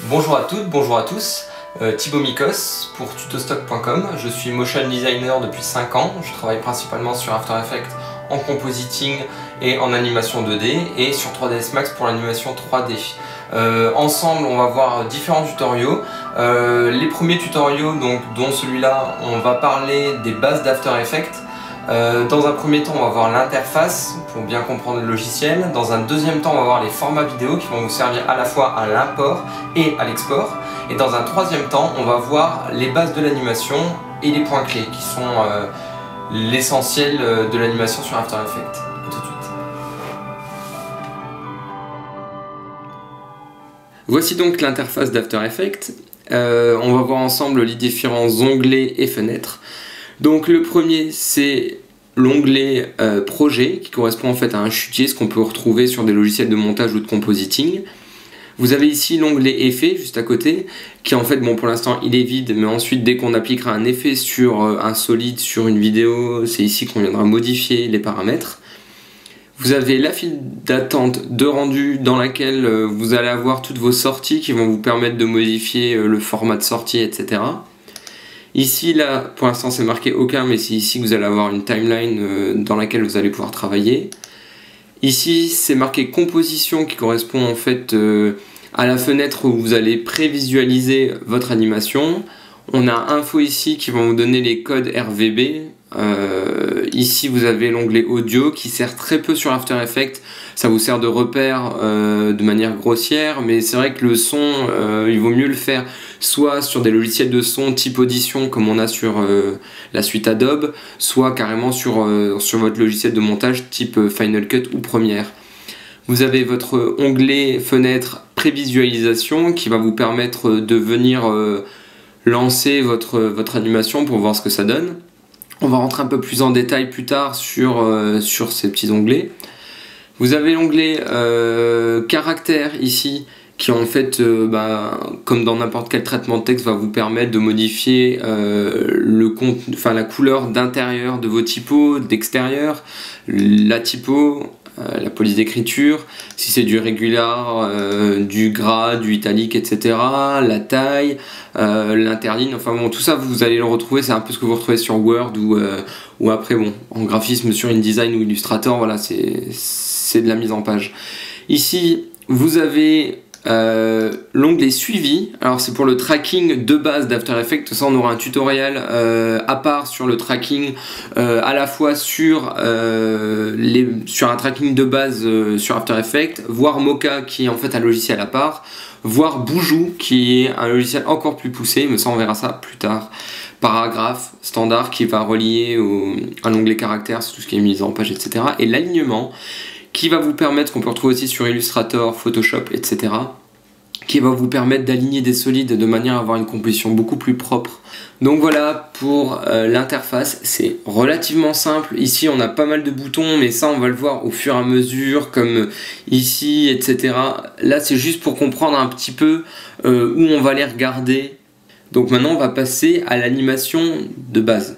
Bonjour à toutes, bonjour à tous, Thibaut Mikos pour tutostock.com. Je suis motion designer depuis 5 ans. Je travaille principalement sur After Effects en compositing et en animation 2D et sur 3ds Max pour l'animation 3D. Ensemble, on va voir différents tutoriaux. Les premiers tutoriaux, dont celui-là, on va parler des bases d'After Effects. Dans un premier temps, on va voir l'interface pour bien comprendre le logiciel. Dans un deuxième temps, on va voir les formats vidéo qui vont vous servir à la fois à l'import et à l'export. Et dans un troisième temps, on va voir les bases de l'animation et les points clés qui sont l'essentiel de l'animation sur After Effects. A tout de suite. Voici donc l'interface d'After Effects. On va voir ensemble les différents onglets et fenêtres. Donc le premier, c'est l'onglet projet qui correspond en fait à un chutier, ce qu'on peut retrouver sur des logiciels de montage ou de compositing. Vous avez ici l'onglet effet juste à côté qui en fait, bon, pour l'instant il est vide, mais ensuite dès qu'on appliquera un effet sur un solide, sur une vidéo, c'est ici qu'on viendra modifier les paramètres. Vous avez la file d'attente de rendu dans laquelle vous allez avoir toutes vos sorties qui vont vous permettre de modifier le format de sortie, etc. Ici, là, pour l'instant c'est marqué aucun, mais c'est ici que vous allez avoir une timeline dans laquelle vous allez pouvoir travailler. Ici, c'est marqué composition qui correspond en fait à la fenêtre où vous allez prévisualiser votre animation. On a info ici qui vont vous donner les codes RVB. Ici, vous avez l'onglet audio qui sert très peu sur After Effects. Ça vous sert de repère de manière grossière, mais c'est vrai que le son, il vaut mieux le faire soit sur des logiciels de son type Audition comme on a sur la suite Adobe, soit carrément sur votre logiciel de montage type Final Cut ou Premiere. Vous avez votre onglet fenêtre prévisualisation qui va vous permettre de venir lancer votre animation pour voir ce que ça donne. On va rentrer un peu plus en détail plus tard sur ces petits onglets. Vous avez l'onglet caractère ici qui en fait, comme dans n'importe quel traitement de texte, va vous permettre de modifier la couleur d'intérieur de vos typos, d'extérieur, la typo, la police d'écriture, si c'est du régular, du gras, du italique, etc., la taille, l'interligne, enfin bon, tout ça vous allez le retrouver, c'est un peu ce que vous retrouvez sur Word ou après, bon, en graphisme sur InDesign ou Illustrator, voilà, c'est de la mise en page. Ici, vous avez l'onglet suivi. Alors c'est pour le tracking de base d'After Effects. Ça, on aura un tutoriel à part sur le tracking, à la fois sur un tracking de base sur After Effects, voire Mocha qui est en fait un logiciel à part, voire Boujou qui est un logiciel encore plus poussé, mais ça on verra ça plus tard. Paragraphe standard qui va relier à l'onglet caractère, c'est tout ce qui est mise en page, etc. Et l'alignement qui va vous permettre, qu'on peut retrouver aussi sur Illustrator, Photoshop, etc., qui va vous permettre d'aligner des solides de manière à avoir une composition beaucoup plus propre. Donc voilà pour l'interface, c'est relativement simple. Ici on a pas mal de boutons, mais ça on va le voir au fur et à mesure, comme ici, etc. Là c'est juste pour comprendre un petit peu où on va les regarder. Donc maintenant on va passer à l'animation de base.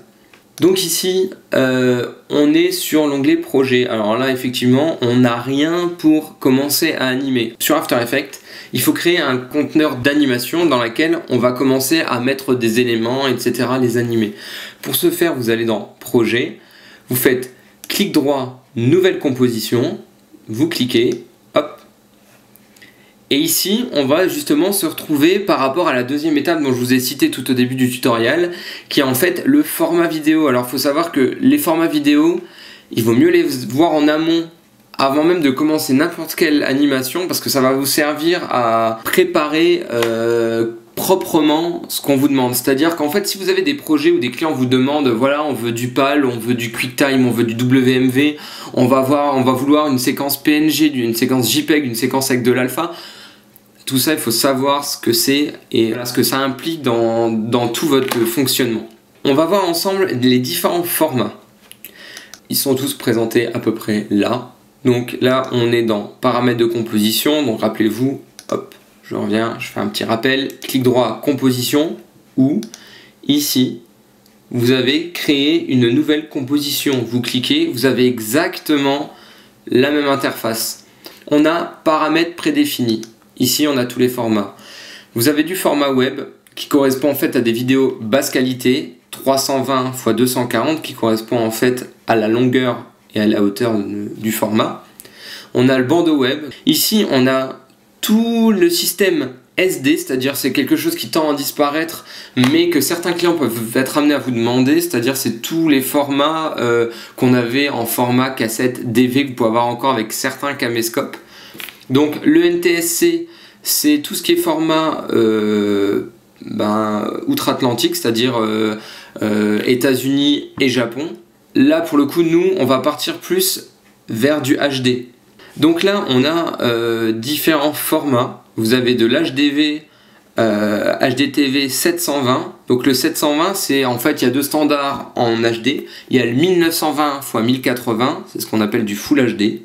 Donc ici, on est sur l'onglet projet. Alors là, effectivement, on n'a rien pour commencer à animer. Sur After Effects, il faut créer un conteneur d'animation dans lequel on va commencer à mettre des éléments, etc., les animer. Pour ce faire, vous allez dans Projet, vous faites clic droit, Nouvelle composition, vous cliquez, hop. Et ici, on va justement se retrouver par rapport à la deuxième étape dont je vous ai cité tout au début du tutoriel, qui est en fait le format vidéo. Alors il faut savoir que les formats vidéo, il vaut mieux les voir en amont avant même de commencer n'importe quelle animation, parce que ça va vous servir à préparer proprement ce qu'on vous demande. C'est-à-dire qu'en fait, si vous avez des projets où des clients vous demandent, voilà, on veut du PAL, on veut du QuickTime, on veut du WMV, on va vouloir une séquence PNG, une séquence JPEG, une séquence avec de l'alpha. Tout ça, il faut savoir ce que c'est et ce que ça implique dans tout votre fonctionnement. On va voir ensemble les différents formats. Ils sont tous présentés à peu près là. Donc là, on est dans paramètres de composition. Donc rappelez-vous, hop, je reviens, je fais un petit rappel. Clic droit, composition, ou ici, vous avez créé une nouvelle composition. Vous cliquez, vous avez exactement la même interface. On a paramètres prédéfinis. Ici, on a tous les formats. Vous avez du format web qui correspond en fait à des vidéos basse qualité, 320 x 240, qui correspond en fait à la longueur et à la hauteur du format. On a le bandeau web. Ici, on a tout le système SD, c'est-à-dire c'est quelque chose qui tend à disparaître, mais que certains clients peuvent être amenés à vous demander, c'est-à-dire c'est tous les formats qu'on avait en format cassette DV que vous pouvez avoir encore avec certains caméscopes. Donc le NTSC, c'est tout ce qui est format outre-Atlantique, c'est-à-dire États-Unis et Japon. Là pour le coup, nous, on va partir plus vers du HD. Donc là, on a différents formats. Vous avez de l'HDV, HDTV 720. Donc le 720, c'est en fait, il y a deux standards en HD. Il y a le 1920 x 1080, c'est ce qu'on appelle du Full HD.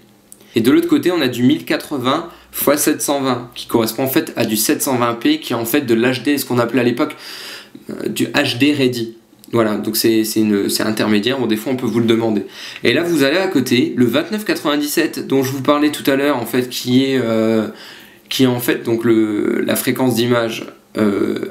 Et de l'autre côté, on a du 1080 x 720, qui correspond en fait à du 720p, qui est en fait de l'HD, ce qu'on appelait à l'époque du HD Ready. Voilà, donc c'est intermédiaire, bon, des fois on peut vous le demander. Et là vous allez à côté, le 2997 dont je vous parlais tout à l'heure, en fait, qui est en fait donc la fréquence d'image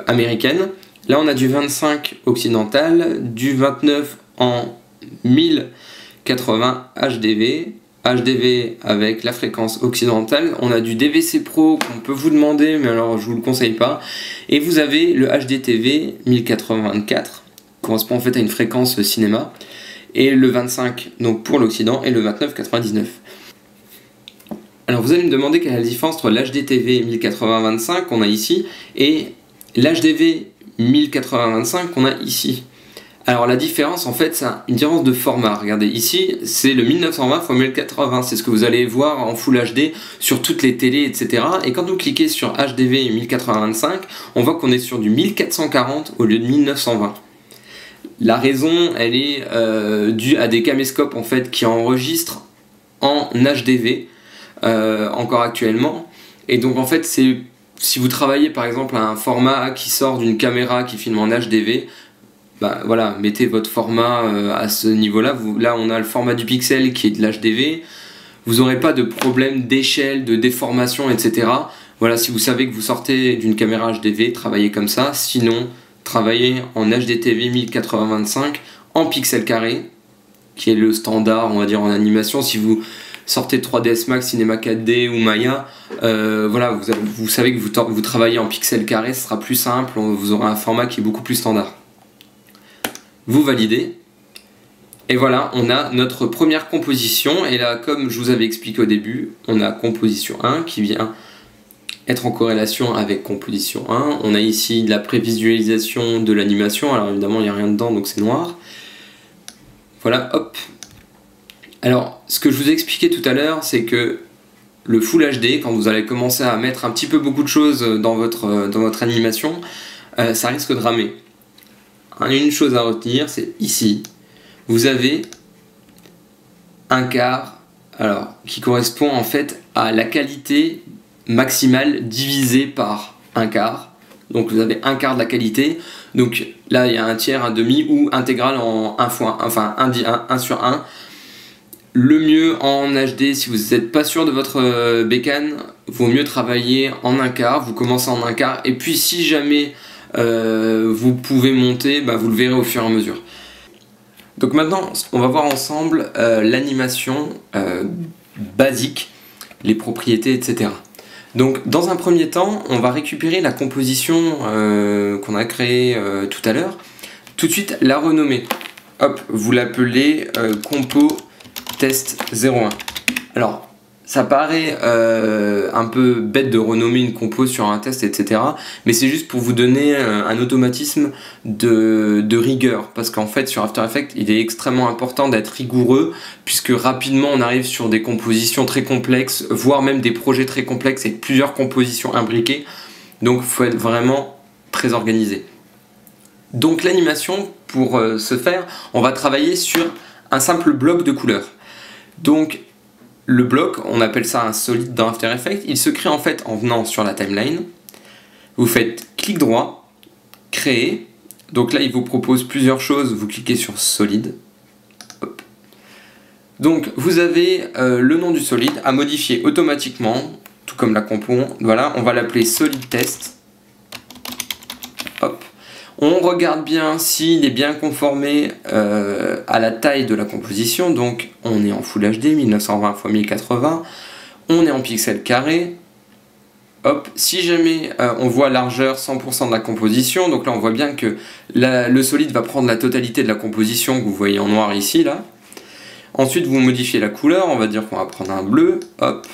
américaine. Là on a du 25 occidental, du 29 en 1080 HDV, HDV avec la fréquence occidentale. On a du DVC Pro qu'on peut vous demander, mais alors je vous le conseille pas. Et vous avez le HDTV 1084, correspond en fait à une fréquence cinéma, et le 25 donc pour l'Occident et le 29,99. Alors vous allez me demander quelle est la différence entre l'HDTV 1080-25 qu'on a ici et l'HDV 1080-25 qu'on a ici. Alors la différence en fait c'est une différence de format. Regardez ici c'est le 1920 x 1080, c'est ce que vous allez voir en Full HD sur toutes les télés, etc. Et quand vous cliquez sur HDV 1080-25, on voit qu'on est sur du 1440 au lieu de 1920. La raison, elle est due à des caméscopes en fait qui enregistrent en HDV encore actuellement. Et donc en fait, si vous travaillez par exemple à un format qui sort d'une caméra qui filme en HDV, bah voilà, mettez votre format à ce niveau-là. Là, on a le format du pixel qui est de l'HDV. Vous n'aurez pas de problème d'échelle, de déformation, etc. Voilà, si vous savez que vous sortez d'une caméra HDV, travaillez comme ça. Sinon, travailler en HDTV 1080-25 en pixels carrés, qui est le standard, on va dire, en animation. Si vous sortez de 3ds Max, Cinema 4D ou Maya, voilà, vous savez que vous travaillez en pixels carrés, ce sera plus simple, vous aurez un format qui est beaucoup plus standard. Vous validez, et voilà, on a notre première composition. Et là, comme je vous avais expliqué au début, on a composition 1 qui vient être en corrélation avec composition 1. On a ici de la prévisualisation de l'animation. Alors évidemment, il n'y a rien dedans, donc c'est noir. Voilà, hop. Alors, ce que je vous ai expliqué tout à l'heure, c'est que le Full HD, quand vous allez commencer à mettre un petit peu beaucoup de choses dans votre animation, ça risque de ramer. Une chose à retenir, c'est ici, vous avez un quart, alors, qui correspond en fait à la qualité maximale divisé par un quart. Donc vous avez un quart de la qualité. Donc là il y a un tiers, un demi ou intégral en 1 fois, enfin 1 sur 1. Le mieux en HD, si vous n'êtes pas sûr de votre bécane, vaut mieux travailler en un quart. Vous commencez en un quart et puis si jamais vous pouvez monter, bah, vous le verrez au fur et à mesure. Donc maintenant on va voir ensemble l'animation basique, les propriétés, etc. Donc dans un premier temps, on va récupérer la composition qu'on a créée tout à l'heure, tout de suite la renommer. Hop, vous l'appelez compo test 01. Alors ça paraît un peu bête de renommer une compo sur un test, etc. Mais c'est juste pour vous donner un automatisme de rigueur. Parce qu'en fait, sur After Effects, il est extrêmement important d'être rigoureux, puisque rapidement, on arrive sur des compositions très complexes, voire même des projets très complexes avec plusieurs compositions imbriquées. Donc, il faut être vraiment très organisé. Donc, l'animation, pour ce faire, on va travailler sur un simple bloc de couleurs. Donc, le bloc, on appelle ça un solide dans After Effects, il se crée en fait en venant sur la timeline. Vous faites clic droit, créer. Donc là, il vous propose plusieurs choses. Vous cliquez sur solide. Hop. Donc vous avez le nom du solide à modifier automatiquement, tout comme la compo. Voilà, on va l'appeler solid test. hop. On regarde bien s'il est bien conformé à la taille de la composition, donc on est en Full HD 1920 x 1080, on est en pixels carrés. Hop, si jamais on voit largeur 100% de la composition, donc là on voit bien que le solide va prendre la totalité de la composition que vous voyez en noir ici, là. Ensuite vous modifiez la couleur, on va dire qu'on va prendre un bleu, hop.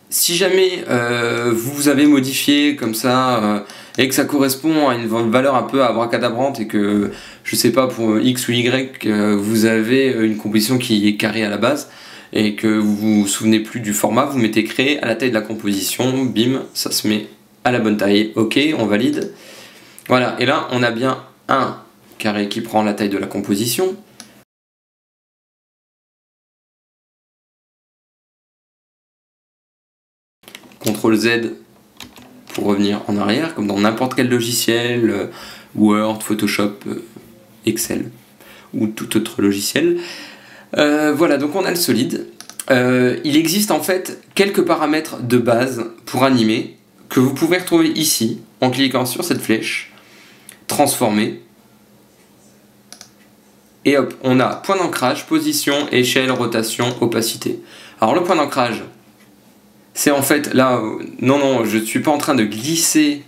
Si jamais vous avez modifié comme ça et que ça correspond à une valeur un peu abracadabrante et que, je sais pas, pour X ou Y, vous avez une composition qui est carrée à la base, et que vous vous souvenez plus du format, vous mettez créer à la taille de la composition, bim, ça se met à la bonne taille, ok, on valide. Voilà, et là on a bien un carré qui prend la taille de la composition. CTRL Z pour revenir en arrière, comme dans n'importe quel logiciel, Word, Photoshop, Excel ou tout autre logiciel. Voilà, donc on a le solide. Il existe en fait quelques paramètres de base pour animer que vous pouvez retrouver ici en cliquant sur cette flèche, transformer, et hop, on a point d'ancrage, position, échelle, rotation, opacité. Alors le point d'ancrage, c'est en fait là, non, je ne suis pas en train de glisser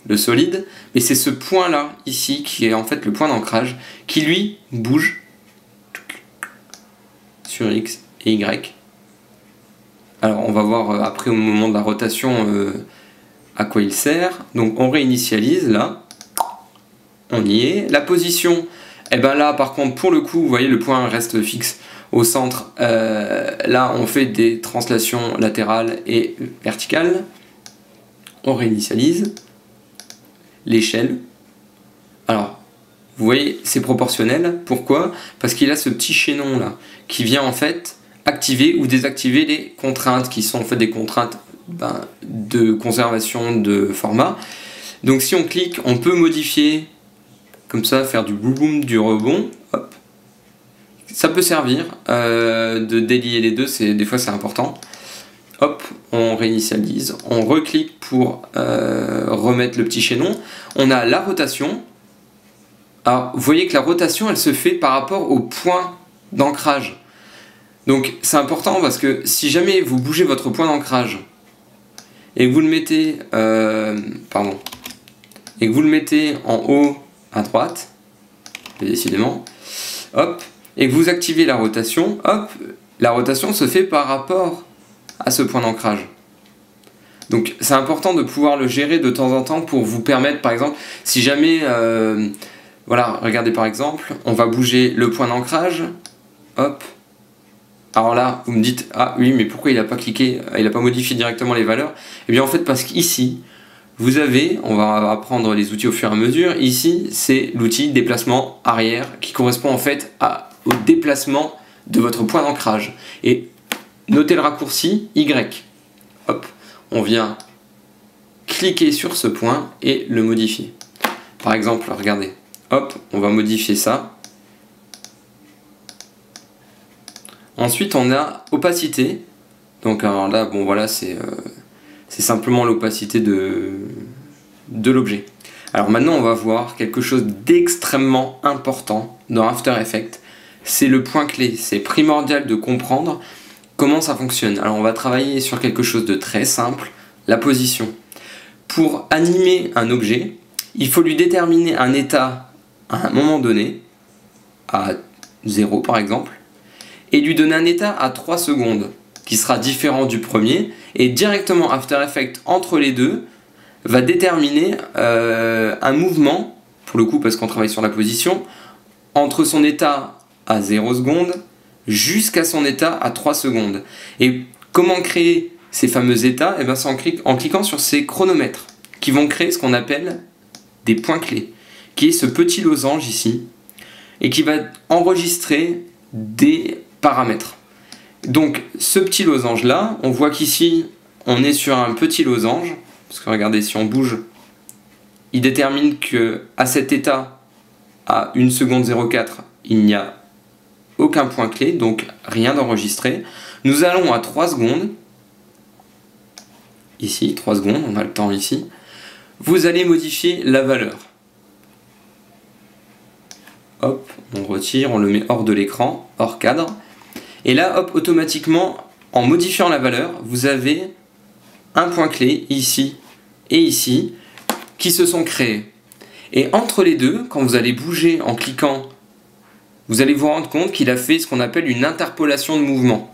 le solide, mais c'est ce point là ici qui est en fait le point d'ancrage qui lui bouge sur X et Y. Alors on va voir après au moment de la rotation à quoi il sert. Donc on réinitialise là, on y est. La position, et ben là par contre pour le coup vous voyez le point reste fixe au centre. Là on fait des translations latérales et verticales. On réinitialise. L'échelle, alors vous voyez c'est proportionnel. Pourquoi? Parce qu'il a ce petit chaînon là qui vient en fait activer ou désactiver les contraintes qui sont en fait des contraintes de conservation de format. Donc si on clique, on peut modifier comme ça, faire du boum boum, du rebond. Hop. Ça peut servir de délier les deux, des fois c'est important. Hop, on réinitialise, on reclique pour remettre le petit chaînon. On a la rotation. Alors vous voyez que la rotation elle se fait par rapport au point d'ancrage. Donc c'est important parce que si jamais vous bougez votre point d'ancrage et que vous le mettez et que vous le mettez en haut à droite, décidément, hop, et que vous activez la rotation, hop, la rotation se fait par rapport à ce point d'ancrage. Donc c'est important de pouvoir le gérer de temps en temps pour vous permettre, par exemple, si jamais, voilà, regardez par exemple, on va bouger le point d'ancrage, hop. Alors là, vous me dites, ah oui, mais pourquoi il n'a pas cliqué, il n'a pas modifié directement les valeurs? Eh bien en fait parce qu'ici, vous avez, on va apprendre les outils au fur et à mesure, ici c'est l'outil déplacement arrière qui correspond en fait au déplacement de votre point d'ancrage. Et notez le raccourci Y. Hop, on vient cliquer sur ce point et le modifier. Par exemple, regardez, hop, on va modifier ça. Ensuite, on a opacité. Donc alors là, bon voilà, c'est simplement l'opacité de l'objet. Alors maintenant, on va voir quelque chose d'extrêmement important dans After Effects. C'est le point clé. C'est primordial de comprendre comment ça fonctionne. Alors on va travailler sur quelque chose de très simple, la position. Pour animer un objet, il faut lui déterminer un état à un moment donné, à 0 par exemple, et lui donner un état à 3 secondes, qui sera différent du premier, et directement After Effects entre les deux va déterminer un mouvement, pour le coup parce qu'on travaille sur la position, entre son état à 0 secondes jusqu'à son état à 3 secondes. Et comment créer ces fameux états? Et bien c'est en cliquant sur ces chronomètres, qui vont créer ce qu'on appelle des points clés, qui est ce petit losange ici, et qui va enregistrer des paramètres. Donc ce petit losange là, on voit qu'ici on est sur un petit losange, parce que regardez, si on bouge, il détermine que à cet état, à 1 seconde 04, il n'y a aucun point clé, donc rien d'enregistré. Nous allons à 3 secondes, ici, 3 secondes, on a le temps ici. vous allez modifier la valeur. Hop, on retire, on le met hors de l'écran, hors cadre. Et là, hop, automatiquement, en modifiant la valeur, vous avez un point clé ici et ici qui se sont créés. Et entre les deux, quand vous allez bouger en cliquant, vous allez vous rendre compte qu'il a fait ce qu'on appelle une interpolation de mouvement.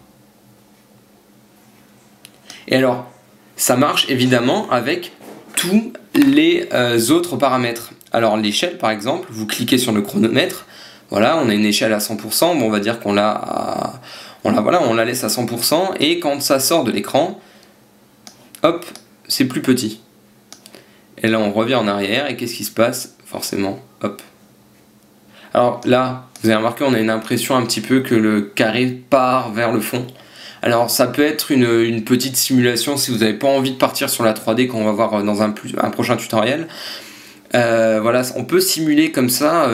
Et alors, ça marche évidemment avec tous les autres paramètres. Alors l'échelle par exemple, vous cliquez sur le chronomètre, voilà, on a une échelle à 100%, bon, on va dire qu'on la laisse à 100%, et quand ça sort de l'écran, hop, c'est plus petit. Et là on revient en arrière, et qu'est-ce qui se passe? Forcément, hop. Alors là, vous avez remarqué, on a une impression un petit peu que le carré part vers le fond. Alors ça peut être une petite simulation si vous n'avez pas envie de partir sur la 3D qu'on va voir dans un prochain tutoriel. Voilà, on peut simuler comme ça,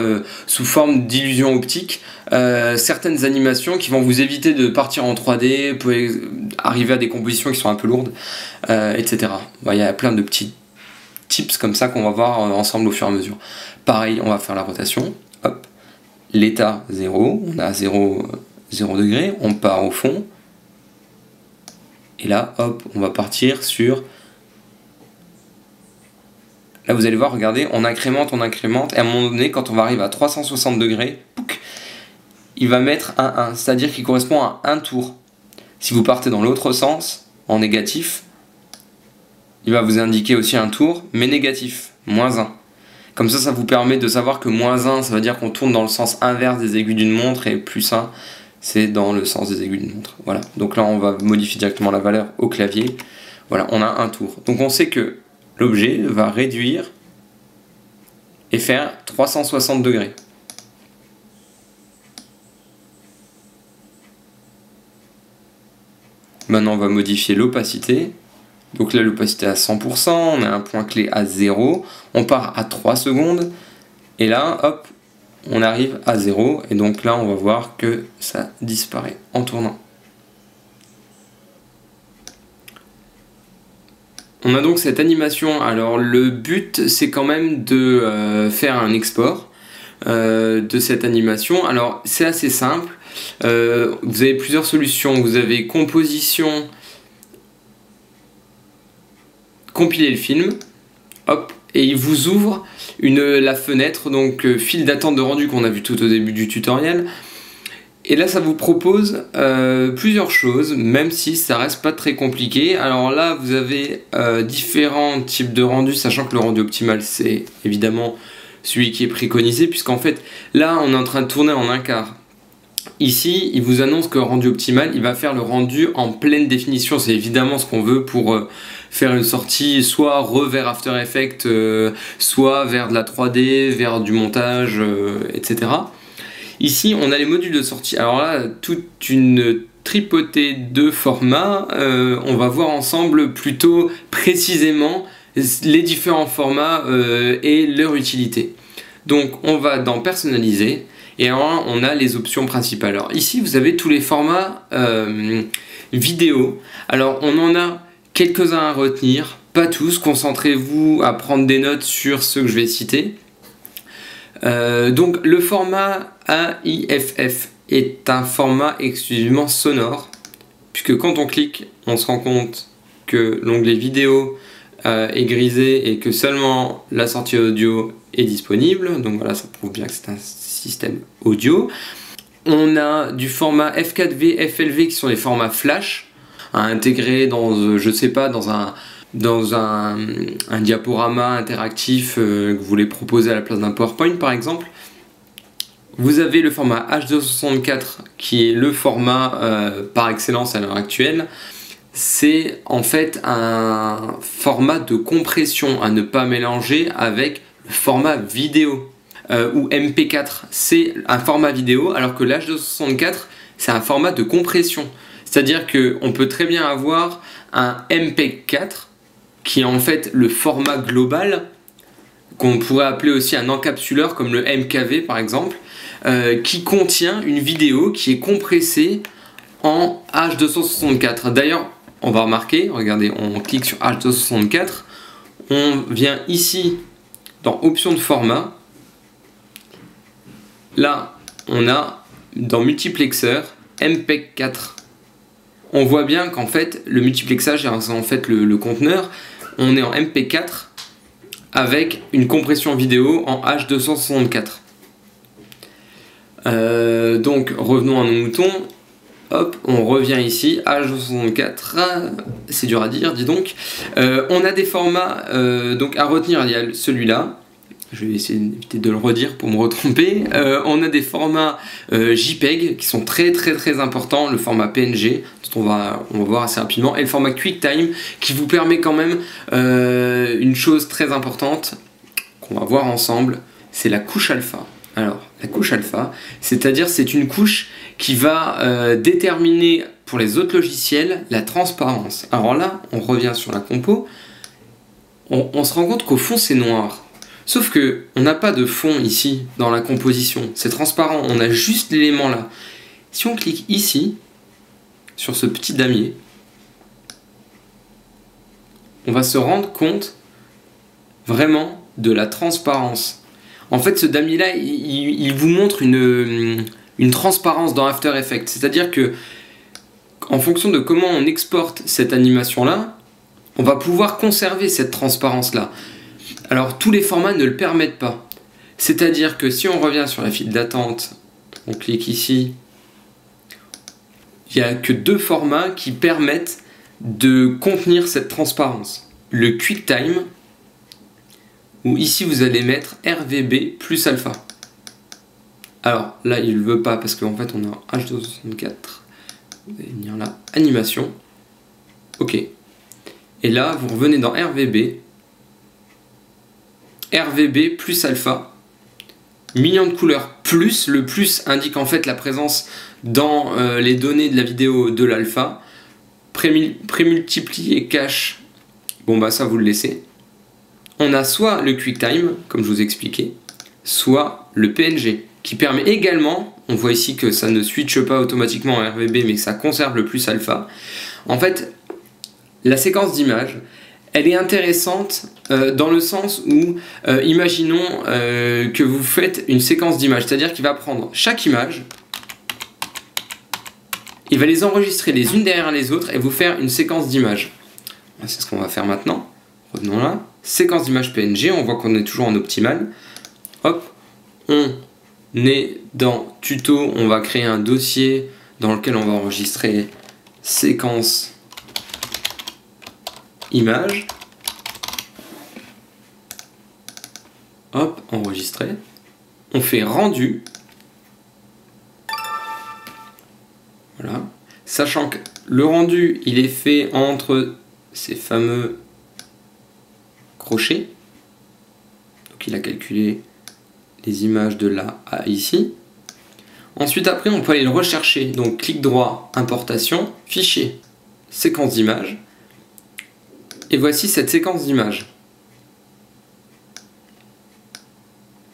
sous forme d'illusion optique, certaines animations qui vont vous éviter de partir en 3D, vous pouvez arriver à des compositions qui sont un peu lourdes, etc. Il y a plein de petits tips comme ça qu'on va voir ensemble au fur et à mesure. Pareil, on va faire la rotation, hop, l'état 0, on a 0 degré, on part au fond, et là, hop, on va partir sur... Là, vous allez voir, regardez, on incrémente, et à un moment donné, quand on va arriver à 360 degrés, pouc, il va mettre un 1, c'est-à-dire qu'il correspond à un tour. Si vous partez dans l'autre sens, en négatif, il va vous indiquer aussi un tour, mais négatif, -1. Comme ça, ça vous permet de savoir que -1, ça veut dire qu'on tourne dans le sens inverse des aiguilles d'une montre, et +1, c'est dans le sens des aiguilles d'une montre. Voilà, donc là, on va modifier directement la valeur au clavier. Voilà, on a un tour. Donc on sait que l'objet va réduire et faire 360 degrés. Maintenant, on va modifier l'opacité. Donc là, l'opacité à 100%, on a un point clé à 0, on part à 3 secondes, et là, hop, on arrive à 0, et donc là, on va voir que ça disparaît en tournant. On a donc cette animation. Alors le but, c'est quand même de faire un export de cette animation. Alors c'est assez simple, vous avez plusieurs solutions. Vous avez composition, compiler le film, hop, et il vous ouvre la fenêtre, donc file d'attente de rendu qu'on a vu tout au début du tutoriel. Et là, ça vous propose plusieurs choses, même si ça reste pas très compliqué. Alors là, vous avez différents types de rendus, sachant que le rendu optimal, c'est évidemment celui qui est préconisé, puisqu'en fait, là, on est en train de tourner en 1/4. Ici, il vous annonce que le rendu optimal, il va faire le rendu en pleine définition. C'est évidemment ce qu'on veut pour faire une sortie, soit vers After Effects, soit vers de la 3D, vers du montage, etc. Ici, on a les modules de sortie. Alors là, toute une tripotée de formats. On va voir ensemble plutôt précisément les différents formats et leur utilité. Donc, on va dans personnaliser et on a les options principales. Alors ici, vous avez tous les formats vidéo. Alors, on en a quelques-uns à retenir, pas tous. Concentrez-vous à prendre des notes sur ceux que je vais citer. Donc le format AIFF est un format exclusivement sonore, puisque quand on clique, on se rend compte que l'onglet vidéo est grisé et que seulement la sortie audio est disponible. Donc voilà, ça prouve bien que c'est un système audio. On a du format F4V, FLV qui sont les formats flash à intégrer dans, je sais pas, dans un diaporama interactif que vous voulez proposer à la place d'un PowerPoint par exemple. Vous avez le format H264 qui est le format par excellence à l'heure actuelle. C'est en fait un format de compression à ne pas mélanger avec le format vidéo ou MP4. C'est un format vidéo alors que l'H264 c'est un format de compression. C'est-à-dire qu'on peut très bien avoir un MP4 qui est en fait le format global, qu'on pourrait appeler aussi un encapsuleur comme le MKV par exemple, qui contient une vidéo qui est compressée en H264. D'ailleurs, on va remarquer, regardez, on clique sur H264, on vient ici dans options de format. Là, on a dans multiplexeur MPEG 4. On voit bien qu'en fait, le multiplexage est en fait le conteneur. On est en MPEG 4 avec une compression vidéo en H264. Donc, revenons à nos moutons. Hop, on revient ici, H264, c'est dur à dire, dis donc. On a des formats donc à retenir, il y a celui-là. Je vais essayer d'éviter de le redire pour me retromper. On a des formats JPEG qui sont très importants, le format PNG, dont on va voir assez rapidement, et le format QuickTime qui vous permet quand même une chose très importante qu'on va voir ensemble, c'est la couche alpha. Alors, la couche alpha, c'est-à-dire c'est une couche qui va déterminer pour les autres logiciels la transparence. Alors là, on revient sur la compo, on se rend compte qu'au fond c'est noir. Sauf que on n'a pas de fond ici dans la composition, c'est transparent, on a juste l'élément là. Si on clique ici, sur ce petit damier, on va se rendre compte vraiment de la transparence. En fait, ce damier là, il vous montre une transparence dans After Effects, c'est-à-dire que en fonction de comment on exporte cette animation là, on va pouvoir conserver cette transparence là. Alors tous les formats ne le permettent pas. C'est-à-dire que si on revient sur la file d'attente, on clique ici, il n'y a que deux formats qui permettent de contenir cette transparence. Le QuickTime, où ici vous allez mettre RVB plus alpha. Alors là il ne veut pas parce qu'en fait on a H264. Vous allez venir là, animation. Ok. Et là vous revenez dans RVB plus alpha, millions de couleurs plus, le plus indique en fait la présence dans les données de la vidéo de l'alpha, prémultiplié cache, bon bah ça vous le laissez. On a soit le QuickTime, comme je vous expliquais, soit le PNG, qui permet également, on voit ici que ça ne switche pas automatiquement en RVB mais que ça conserve le plus alpha. En fait, la séquence d'images, elle est intéressante dans le sens où, imaginons que vous faites une séquence d'images, c'est-à-dire qu'il va prendre chaque image, il va les enregistrer les unes derrière les autres et vous faire une séquence d'images. C'est ce qu'on va faire maintenant. Revenons là, séquence d'images PNG, on voit qu'on est toujours en optimal. Hop, on est dans tuto, on va créer un dossier dans lequel on va enregistrer séquence image. Hop, enregistré. On fait rendu. Voilà. Sachant que le rendu, il est fait entre ces fameux crochets. Donc il a calculé les images de là à ici. Ensuite, après, on peut aller le rechercher. Donc clic droit, importation, fichier, séquence d'images. Et voici cette séquence d'images.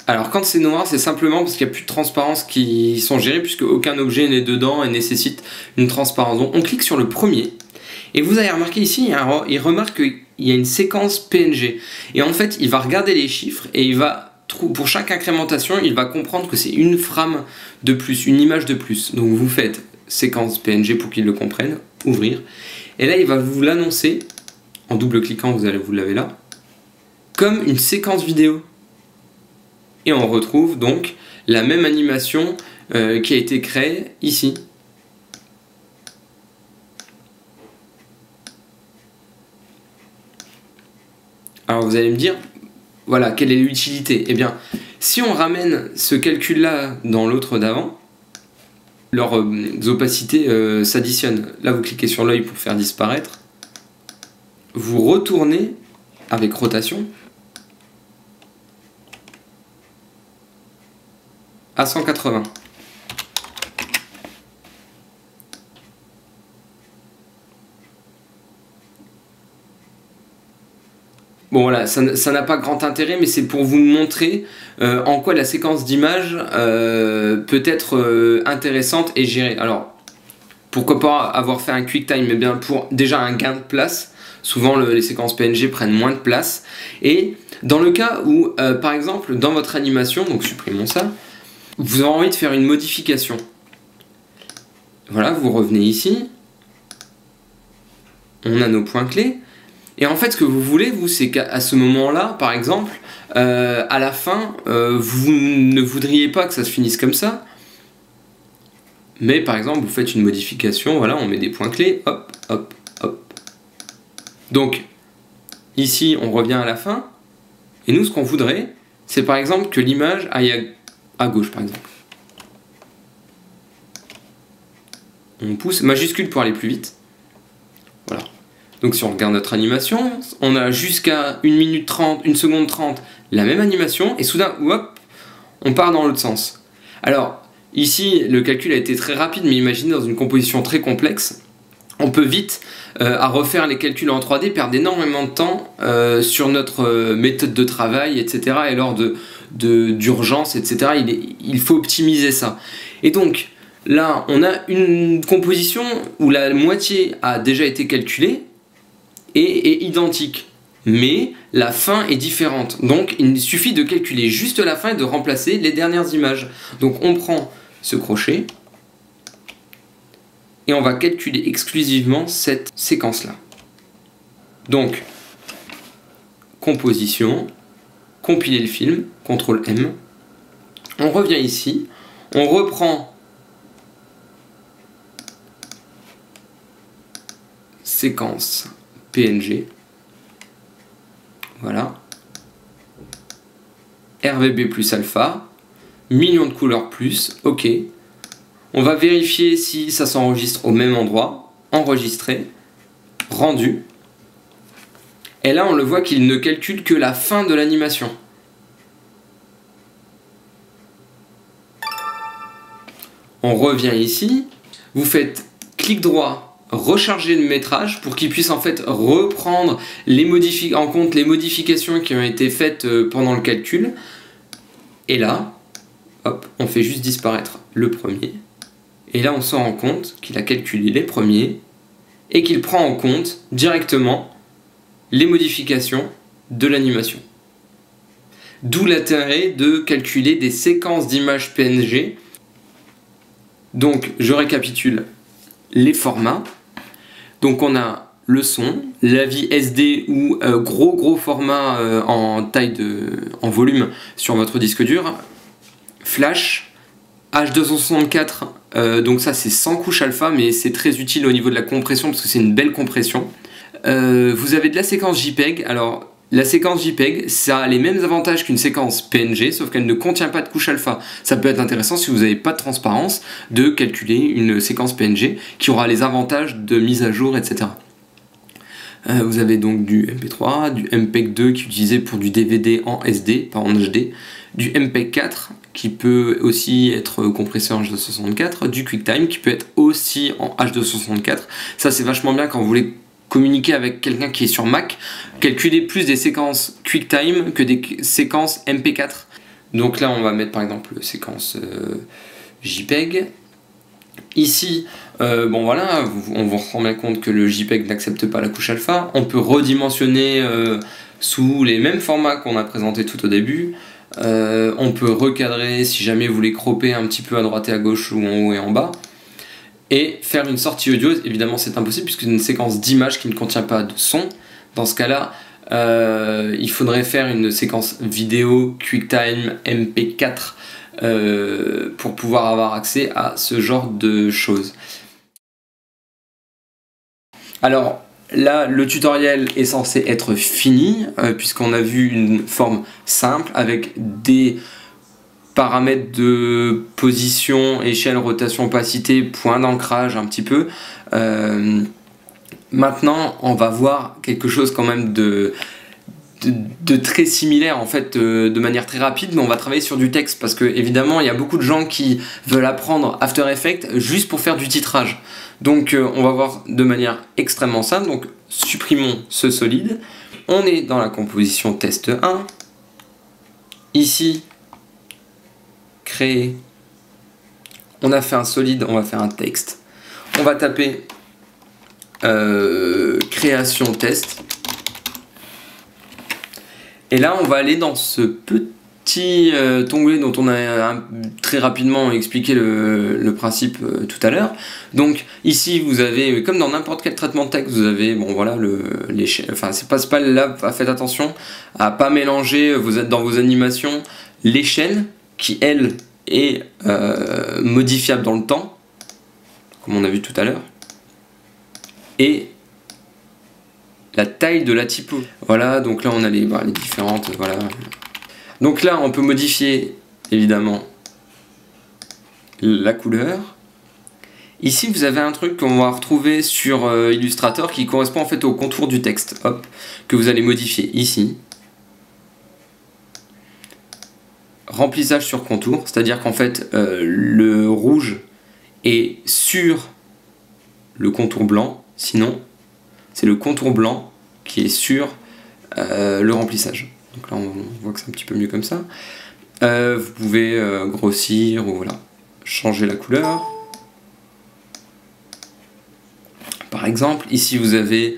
Alors quand c'est noir, c'est simplement parce qu'il n'y a plus de transparence qui sont gérées puisque aucun objet n'est dedans et nécessite une transparence. Donc on clique sur le premier et vous allez remarquer ici, il remarque qu'il y a une séquence PNG. Et en fait, il va regarder les chiffres et il va, pour chaque incrémentation, il va comprendre que c'est une frame de plus, une image de plus. Donc vous faites séquence PNG pour qu'il le comprenne, ouvrir. Et là, il va vous l'annoncer, en double-cliquant, vous l'avez là, comme une séquence vidéo. Et on retrouve donc la même animation qui a été créée ici. Alors vous allez me dire, voilà, quelle est l'utilité? Eh bien, si on ramène ce calcul-là dans l'autre d'avant, leurs opacités s'additionnent. Là, vous cliquez sur l'œil pour faire disparaître. Vous retournez avec rotation à 180. Bon voilà, ça n'a pas grand intérêt, mais c'est pour vous montrer en quoi la séquence d'images peut être intéressante et gérée. Alors, pourquoi pas avoir fait un QuickTime, mais bien pour déjà un gain de place Souvent les séquences PNG prennent moins de place. Et dans le cas où, par exemple, dans votre animation, donc supprimons ça, vous avez envie de faire une modification. Voilà, vous revenez ici. On a nos points clés. Et en fait, ce que vous voulez, vous, c'est qu'à ce moment-là, par exemple, à la fin, vous ne voudriez pas que ça se finisse comme ça. Mais par exemple, vous faites une modification, voilà, on met des points clés, hop, hop, hop. Donc, ici, on revient à la fin. Et nous, ce qu'on voudrait, c'est par exemple que l'image aille à gauche, par exemple. On pousse majuscule pour aller plus vite. Voilà. Donc si on regarde notre animation, on a jusqu'à 1 minute 30, 1 seconde 30, la même animation, et soudain, hop, on part dans l'autre sens. Alors, ici, le calcul a été très rapide, mais imaginez dans une composition très complexe, on peut vite, à refaire les calculs en 3D, perdre énormément de temps sur notre méthode de travail, etc. Et lors d'urgence, etc. Il faut optimiser ça. Et donc, là, on a une composition où la moitié a déjà été calculée et est identique. Mais la fin est différente. Donc, il suffit de calculer juste la fin et de remplacer les dernières images. Donc, on prend ce crochet et on va calculer exclusivement cette séquence-là. Donc, composition, compiler le film, CTRL M. On revient ici, on reprend séquence PNG. Voilà. RVB plus alpha, millions de couleurs plus, ok. On va vérifier si ça s'enregistre au même endroit, enregistrer, rendu. Et là on le voit qu'il ne calcule que la fin de l'animation. On revient ici, vous faites clic droit, recharger le métrage pour qu'il puisse en fait reprendre en compte les modifications qui ont été faites pendant le calcul. Et là, hop, on fait juste disparaître le premier. Et là on se rend compte qu'il a calculé les premiers et qu'il prend en compte directement les modifications de l'animation. D'où l'intérêt de calculer des séquences d'images PNG. Donc je récapitule les formats. Donc on a le son, la vie SD ou gros format en volume sur votre disque dur, flash, H264, donc ça c'est sans couche alpha mais c'est très utile au niveau de la compression parce que c'est une belle compression. Vous avez de la séquence JPEG. Alors la séquence JPEG, ça a les mêmes avantages qu'une séquence PNG, sauf qu'elle ne contient pas de couche alpha. Ça peut être intéressant si vous n'avez pas de transparence de calculer une séquence PNG qui aura les avantages de mise à jour, etc. Vous avez donc du MP3, du MPEG-2 qui est utilisé pour du DVD en SD, pas en HD, du MPEG-4 qui peut aussi être compressé en H264, du QuickTime qui peut être aussi en H264. Ça c'est vachement bien quand vous voulez communiquer avec quelqu'un qui est sur Mac, calculer plus des séquences QuickTime que des séquences MP4. Donc là on va mettre par exemple séquence JPEG. Ici, bon voilà, on vous rend bien compte que le JPEG n'accepte pas la couche alpha. On peut redimensionner sous les mêmes formats qu'on a présenté tout au début. On peut recadrer si jamais vous voulez cropper un petit peu à droite et à gauche ou en haut et en bas. Et faire une sortie audio, évidemment c'est impossible puisque c'est une séquence d'image qui ne contient pas de son. Dans ce cas-là, il faudrait faire une séquence vidéo QuickTime MP4 pour pouvoir avoir accès à ce genre de choses. Alors là, le tutoriel est censé être fini puisqu'on a vu une forme simple avec des paramètres de position, échelle, rotation, opacité, point d'ancrage un petit peu. Maintenant, on va voir quelque chose quand même de très similaire en fait, de manière très rapide, mais on va travailler sur du texte parce que évidemment il y a beaucoup de gens qui veulent apprendre After Effects juste pour faire du titrage. Donc on va voir de manière extrêmement simple. Donc supprimons ce solide. On est dans la composition test 1. Ici, créer. On a fait un solide, on va faire un texte. On va taper création test. Et là, on va aller dans ce petit onglet dont on a très rapidement expliqué le principe tout à l'heure. Donc ici, vous avez, comme dans n'importe quel traitement de texte, vous avez, bon voilà, enfin c'est pas là, faites attention à pas mélanger, vous êtes dans vos animations, l'échelle qui elle est modifiable dans le temps, comme on a vu tout à l'heure, et la taille de la typo. Voilà, donc là on a les différentes, voilà. Donc là on peut modifier évidemment la couleur. Ici vous avez un truc qu'on va retrouver sur Illustrator qui correspond en fait au contour du texte, hop, que vous allez modifier ici. Remplissage sur contour, c'est-à-dire qu'en fait le rouge est sur le contour blanc, sinon c'est le contour blanc qui est sur le remplissage. Donc là on voit que c'est un petit peu mieux comme ça. Vous pouvez grossir ou voilà, changer la couleur. Par exemple, ici vous avez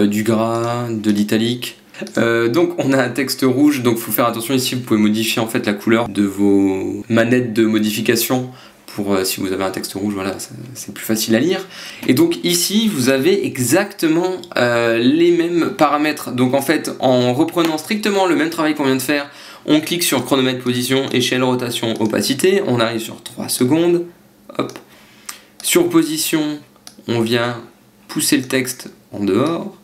du gras, de l'italique. Donc on a un texte rouge, donc il faut faire attention ici, vous pouvez modifier en fait la couleur de vos manettes de modification pour si vous avez un texte rouge, voilà, c'est plus facile à lire. Et donc ici vous avez exactement les mêmes paramètres. Donc en fait, en reprenant strictement le même travail qu'on vient de faire, on clique sur chronomètre position, échelle, rotation, opacité, on arrive sur 3 secondes, hop. Sur position, on vient pousser le texte en dehors.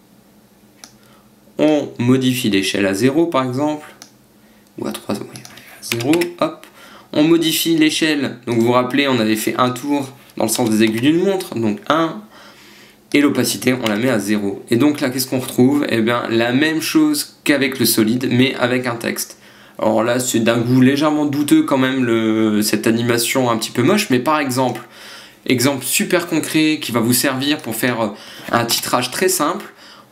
On modifie l'échelle à 0 par exemple, ou à 3, oui, à 0, hop. On modifie l'échelle, donc vous vous rappelez, on avait fait un tour dans le sens des aiguilles d'une montre, donc 1, et l'opacité, on la met à 0. Et donc là, qu'est-ce qu'on retrouve? Eh bien, la même chose qu'avec le solide, mais avec un texte. Alors là, c'est d'un goût légèrement douteux quand même, cette animation un petit peu moche, mais par exemple, exemple super concret qui va vous servir pour faire un titrage très simple.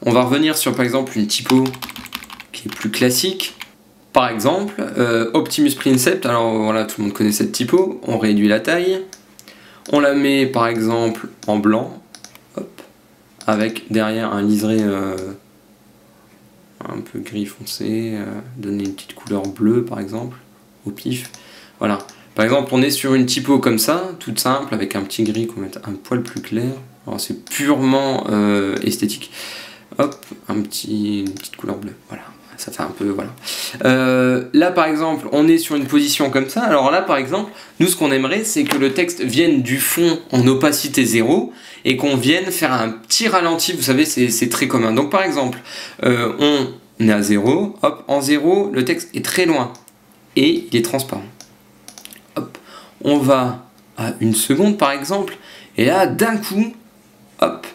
On va revenir sur par exemple une typo qui est plus classique. Par exemple, Optimus Princeps, alors voilà, tout le monde connaît cette typo. On réduit la taille. On la met par exemple en blanc. Hop, avec derrière un liseré un peu gris foncé. Donner une petite couleur bleue par exemple, au pif. Voilà. Par exemple, on est sur une typo comme ça, toute simple, avec un petit gris qu'on met un poil plus clair. Alors c'est purement esthétique. Hop, une petite couleur bleue, voilà, ça fait un peu, voilà. Là par exemple, on est sur une position comme ça, alors là par exemple, nous ce qu'on aimerait, c'est que le texte vienne du fond en opacité 0, et qu'on vienne faire un petit ralenti, vous savez, c'est très commun. Donc par exemple, on est à 0, hop, en 0, le texte est très loin, et il est transparent. Hop, on va à 1 seconde par exemple, et là d'un coup, hop,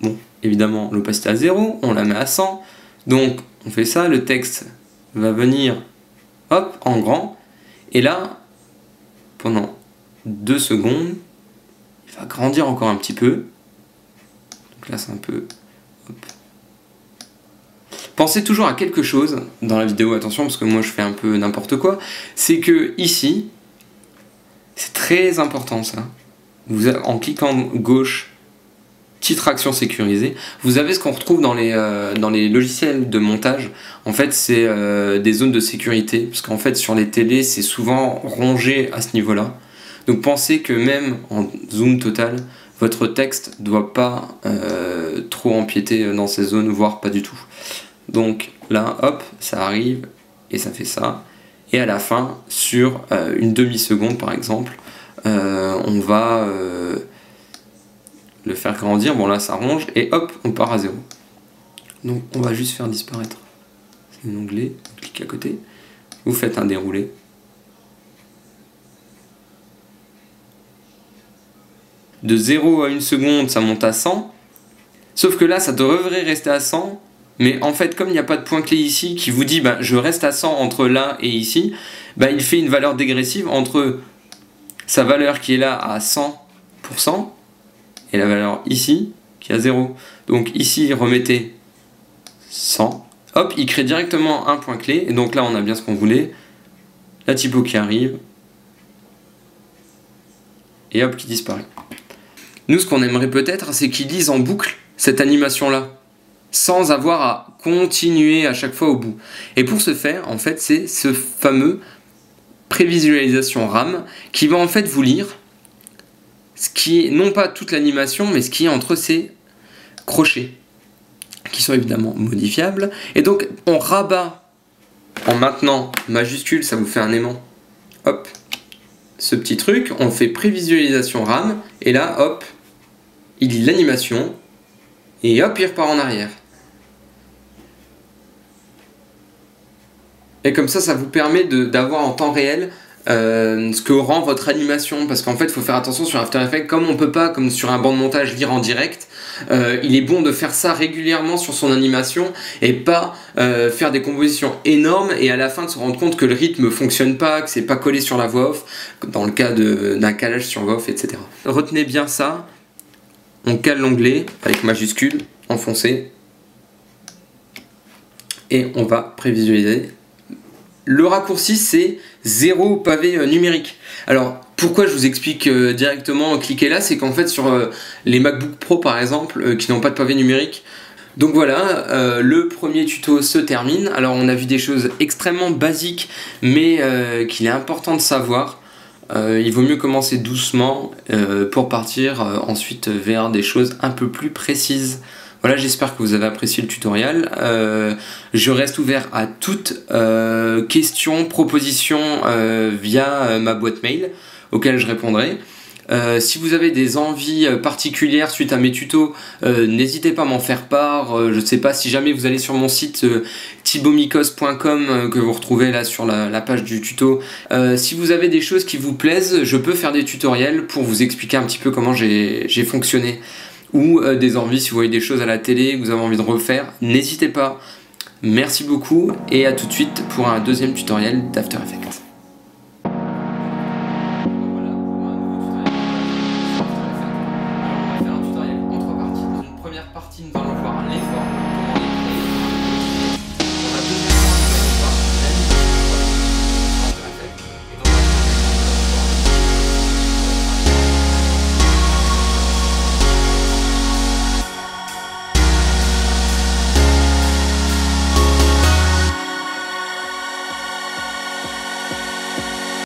bon, évidemment, l'opacité à 0, on la met à 100. Donc, on fait ça, le texte va venir, hop, en grand. Et là, pendant 2 secondes, il va grandir encore un petit peu. Donc là, c'est un peu... Hop. Pensez toujours à quelque chose dans la vidéo, attention, parce que moi, je fais un peu n'importe quoi. C'est que ici, c'est très important, ça. En cliquant gauche, titre action sécurisée, vous avez ce qu'on retrouve dans les logiciels de montage. En fait, c'est des zones de sécurité, parce qu'en fait sur les télés c'est souvent rongé à ce niveau là. Donc pensez que même en zoom total, votre texte ne doit pas trop empiéter dans ces zones, voire pas du tout. Donc là, hop, ça arrive et ça fait ça. Et à la fin, sur une demi-seconde par exemple, on va le faire grandir, bon là ça ronge, et hop, on part à 0. Donc on va juste faire disparaître. C'est un onglet, on clique à côté, vous faites un déroulé. De 0 à 1 seconde, ça monte à 100, sauf que là ça devrait rester à 100, mais en fait comme il n'y a pas de point clé ici qui vous dit je reste à 100 entre là et ici, il fait une valeur dégressive entre sa valeur qui est là à 100%, et la valeur ici qui est à 0. Donc ici remettez 100, hop, il crée directement un point clé, et donc là on a bien ce qu'on voulait, la typo qui arrive, et hop, qui disparaît. Nous, ce qu'on aimerait peut-être, c'est qu'il lise en boucle cette animation-là, sans avoir à continuer à chaque fois au bout. Et pour ce faire, en fait, c'est ce fameux prévisualisation RAM qui va en fait vous lire ce qui est, non pas toute l'animation, mais ce qui est entre ces crochets, qui sont évidemment modifiables. Et donc, on rabat en maintenant majuscule, ça vous fait un aimant. Hop, ce petit truc, on fait prévisualisation RAM, et là, hop, il lit l'animation, et hop, il repart en arrière. Et comme ça vous permet d'avoir en temps réel ce que rend votre animation, parce qu'en fait il faut faire attention sur After Effects, comme on peut pas, comme sur un banc de montage, lire en direct, il est bon de faire ça régulièrement sur son animation et pas faire des compositions énormes et à la fin de se rendre compte que le rythme fonctionne pas, que c'est pas collé sur la voix off, dans le cas d'un calage sur voix off, etc. Retenez bien ça, on cale l'onglet avec majuscule, enfoncé, et on va prévisualiser. Le raccourci, c'est 0 pavé numérique. Alors, pourquoi je vous explique directement, cliquez là, c'est qu'en fait, sur les MacBook Pro, par exemple, qui n'ont pas de pavé numérique, donc voilà, le premier tuto se termine. Alors, on a vu des choses extrêmement basiques, mais qu'il est important de savoir. Il vaut mieux commencer doucement pour partir ensuite vers des choses un peu plus précises. Voilà, j'espère que vous avez apprécié le tutoriel. Je reste ouvert à toutes questions, propositions via ma boîte mail auxquelles je répondrai. Si vous avez des envies particulières suite à mes tutos, n'hésitez pas à m'en faire part. Je ne sais pas, si jamais vous allez sur mon site thibomikos.com que vous retrouvez là sur la page du tuto, si vous avez des choses qui vous plaisent, je peux faire des tutoriels pour vous expliquer un petit peu comment j'ai fonctionné. Ou des envies, si vous voyez des choses à la télé que vous avez envie de refaire, n'hésitez pas. Merci beaucoup et à tout de suite pour un deuxième tutoriel d'After Effects.